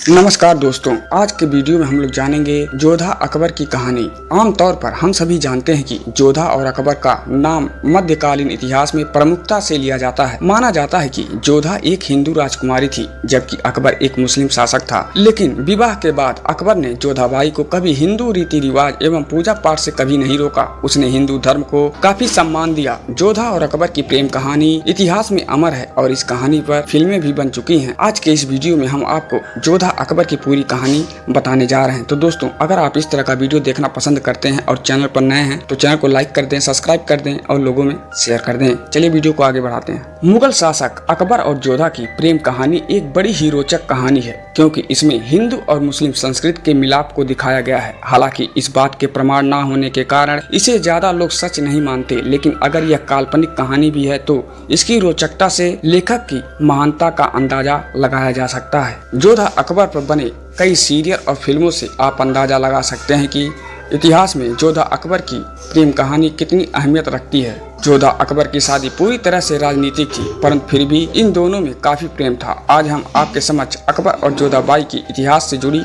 नमस्कार दोस्तों, आज के वीडियो में हम लोग जानेंगे जोधा अकबर की कहानी। आमतौर पर हम सभी जानते हैं कि जोधा और अकबर का नाम मध्यकालीन इतिहास में प्रमुखता से लिया जाता है। माना जाता है कि जोधा एक हिंदू राजकुमारी थी, जबकि अकबर एक मुस्लिम शासक था। लेकिन विवाह के बाद अकबर ने जोधाबाई को कभी हिंदू रीति रिवाज एवं पूजा पाठ से कभी नहीं रोका। उसने हिंदू धर्म को काफी सम्मान दिया। जोधा और अकबर की प्रेम कहानी इतिहास में अमर है और इस कहानी पर फिल्में भी बन चुकी हैं। आज के इस वीडियो में हम आपको जोधा अकबर की पूरी कहानी बताने जा रहे हैं। तो दोस्तों, अगर आप इस तरह का वीडियो देखना पसंद करते हैं और चैनल पर नए हैं तो चैनल को लाइक कर दें, सब्सक्राइब कर दें और लोगों में शेयर कर दें। चलिए वीडियो को आगे बढ़ाते हैं। मुगल शासक अकबर और जोधा की प्रेम कहानी एक बड़ी ही रोचक कहानी है, क्योंकि इसमें हिंदू और मुस्लिम संस्कृति के मिलाप को दिखाया गया है। हालांकि इस बात के प्रमाण न होने के कारण इसे ज्यादा लोग सच नहीं मानते, लेकिन अगर यह काल्पनिक कहानी भी है तो इसकी रोचकता से लेखक की महानता का अंदाजा लगाया जा सकता है। जोधा अकबर पर बने कई सीरियल और फिल्मों से आप अंदाजा लगा सकते हैं कि इतिहास में जोधा अकबर की प्रेम कहानी कितनी अहमियत रखती है। जोधा अकबर की शादी पूरी तरह से राजनीतिक थी, परंतु फिर भी इन दोनों में काफी प्रेम था। आज हम आपके समक्ष अकबर और जोधाबाई की इतिहास से जुड़ी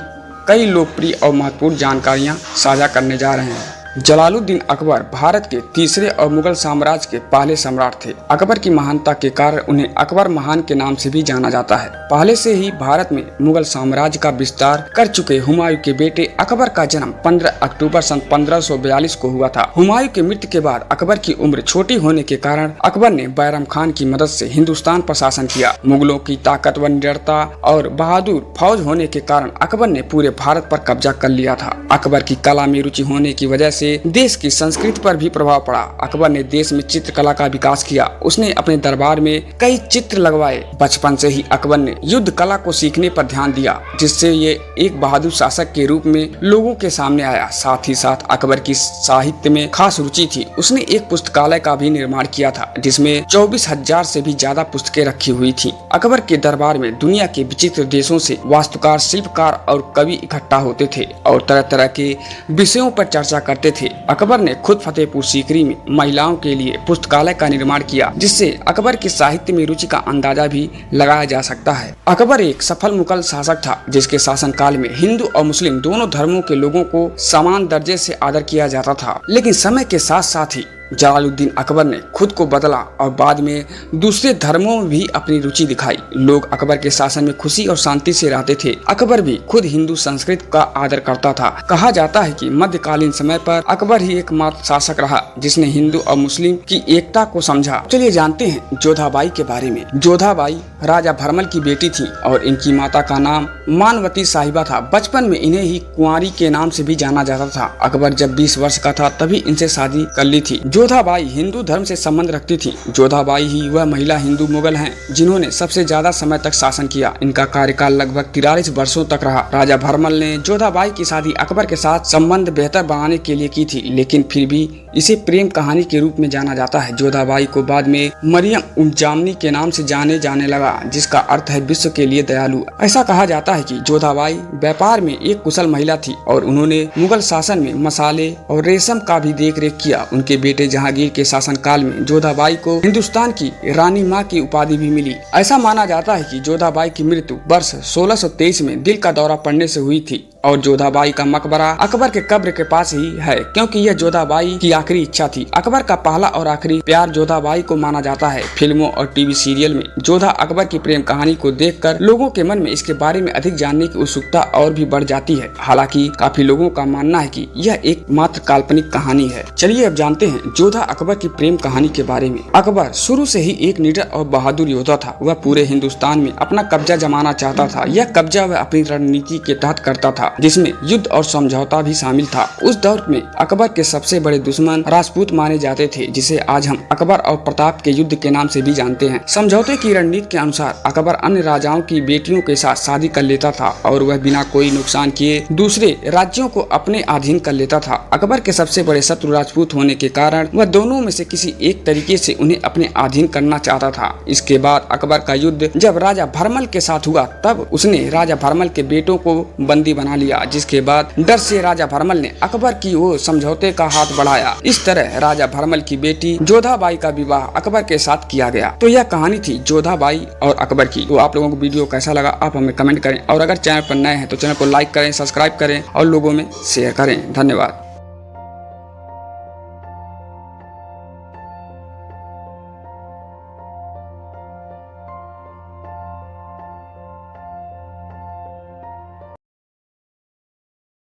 कई लोकप्रिय और महत्वपूर्ण जानकारियां साझा करने जा रहे हैं। जलालुद्दीन अकबर भारत के तीसरे और मुगल साम्राज्य के पहले सम्राट थे। अकबर की महानता के कारण उन्हें अकबर महान के नाम से भी जाना जाता है। पहले से ही भारत में मुगल साम्राज्य का विस्तार कर चुके हुमायूं के बेटे अकबर का जन्म 15 अक्टूबर सन 1542 को हुआ था। हुमायूं के मृत्यु के बाद अकबर की उम्र छोटी होने के कारण अकबर ने बैरम खान की मदद से हिंदुस्तान पर शासन किया। मुगलों की ताकतवर निडरता और बहादुर फौज होने के कारण अकबर ने पूरे भारत पर कब्जा कर लिया था। अकबर की कला में रुचि होने की वजह से देश की संस्कृति पर भी प्रभाव पड़ा। अकबर ने देश में चित्रकला का विकास किया। उसने अपने दरबार में कई चित्र लगवाए। बचपन से ही अकबर ने युद्ध कला को सीखने पर ध्यान दिया, जिससे ये एक बहादुर शासक के रूप में लोगों के सामने आया। साथ ही साथ अकबर की साहित्य में खास रुचि थी। उसने एक पुस्तकालय का भी निर्माण किया था, जिसमें 24,000 से भी ज्यादा पुस्तकें रखी हुई थी। अकबर के दरबार में दुनिया के विचित्र देशों से वास्तुकार, शिल्पकार और कवि इकट्ठा होते थे और तरह तरह के विषयों पर चर्चा करते थे। अकबर ने खुद फतेहपुर सीकरी में महिलाओं के लिए पुस्तकालय का निर्माण किया, जिससे अकबर के साहित्य में रुचि का अंदाजा भी लगाया जा सकता है। अकबर एक सफल मुगल शासक था, जिसके शासनकाल में हिंदू और मुस्लिम दोनों धर्मों के लोगों को समान दर्जे से आदर किया जाता था। लेकिन समय के साथ साथ ही जलालुद्दीन अकबर ने खुद को बदला और बाद में दूसरे धर्मों में भी अपनी रुचि दिखाई। लोग अकबर के शासन में खुशी और शांति से रहते थे। अकबर भी खुद हिंदू संस्कृति का आदर करता था। कहा जाता है कि मध्यकालीन समय पर अकबर ही एकमात्र शासक रहा जिसने हिंदू और मुस्लिम की एकता को समझा। चलिए जानते हैं जोधाबाई के बारे में। जोधाबाई राजा भरमल की बेटी थी और इनकी माता का नाम मानवती साहिबा था। बचपन में इन्हें ही कुंवारी के नाम से भी जाना जाता था। अकबर जब 20 वर्ष का था तभी इनसे शादी कर ली थी। जोधाबाई हिंदू धर्म से संबंध रखती थी। जोधाबाई ही वह महिला हिंदू मुगल हैं जिन्होंने सबसे ज्यादा समय तक शासन किया। इनका कार्यकाल लगभग 43 वर्षों तक रहा। राजा भरमल ने जोधाबाई की शादी अकबर के साथ संबंध बेहतर बनाने के लिए की थी, लेकिन फिर भी इसे प्रेम कहानी के रूप में जाना जाता है। जोधाबाई को बाद में मरियम उज़ ज़मानी के नाम से जाने लगा, जिसका अर्थ है विश्व के लिए दयालु। ऐसा कहा जाता है कि जोधाबाई व्यापार में एक कुशल महिला थी और उन्होंने मुगल शासन में मसाले और रेशम का भी देख रेख किया। उनके बेटे जहांगीर के शासनकाल में जोधाबाई को हिंदुस्तान की रानी माँ की उपाधि भी मिली। ऐसा माना जाता है कि जोधाबाई की मृत्यु वर्ष 1623 में दिल का दौरा पड़ने से हुई थी और जोधाबाई का मकबरा अकबर के कब्र के पास ही है, क्योंकि यह जोधाबाई की आखिरी इच्छा थी। अकबर का पहला और आखिरी प्यार जोधाबाई को माना जाता है। फिल्मों और टीवी सीरियल में जोधा अकबर की प्रेम कहानी को देखकर लोगों के मन में इसके बारे में अधिक जानने की उत्सुकता और भी बढ़ जाती है। हालांकि काफी लोगों का मानना है कि यह एक मात्र काल्पनिक कहानी है। चलिए अब जानते हैं जोधा अकबर की प्रेम कहानी के बारे में। अकबर शुरू से ही एक निडर और बहादुर योद्धा था। वह पूरे हिंदुस्तान में अपना कब्जा जमाना चाहता था। यह कब्जा वह अपनी रणनीति के तहत करता था, जिसमें युद्ध और समझौता भी शामिल था। उस दौर में अकबर के सबसे बड़े दुश्मन राजपूत माने जाते थे, जिसे आज हम अकबर और प्रताप के युद्ध के नाम से भी जानते हैं। समझौते की रणनीति के अनुसार अकबर अन्य राजाओं की बेटियों के साथ शादी कर लेता था और वह बिना कोई नुकसान किए दूसरे राज्यों को अपने अधीन कर लेता था। अकबर के सबसे बड़े शत्रु राजपूत होने के कारण वह दोनों में से किसी एक तरीके से उन्हें अपने अधीन करना चाहता था। इसके बाद अकबर का युद्ध जब राजा भरमल के साथ हुआ, तब उसने राजा भरमल के बेटों को बंदी बना लिया, जिसके बाद डर से राजा भरमल ने अकबर की ओर समझौते का हाथ बढ़ाया। इस तरह राजा भरमल की बेटी जोधाबाई का विवाह अकबर के साथ किया गया। तो यह कहानी थी जोधाबाई और अकबर की। तो आप लोगों को वीडियो कैसा लगा आप हमें कमेंट करें, और अगर चैनल पर नए हैं तो चैनल को लाइक करें, सब्सक्राइब करें और लोगों में शेयर करें। धन्यवाद।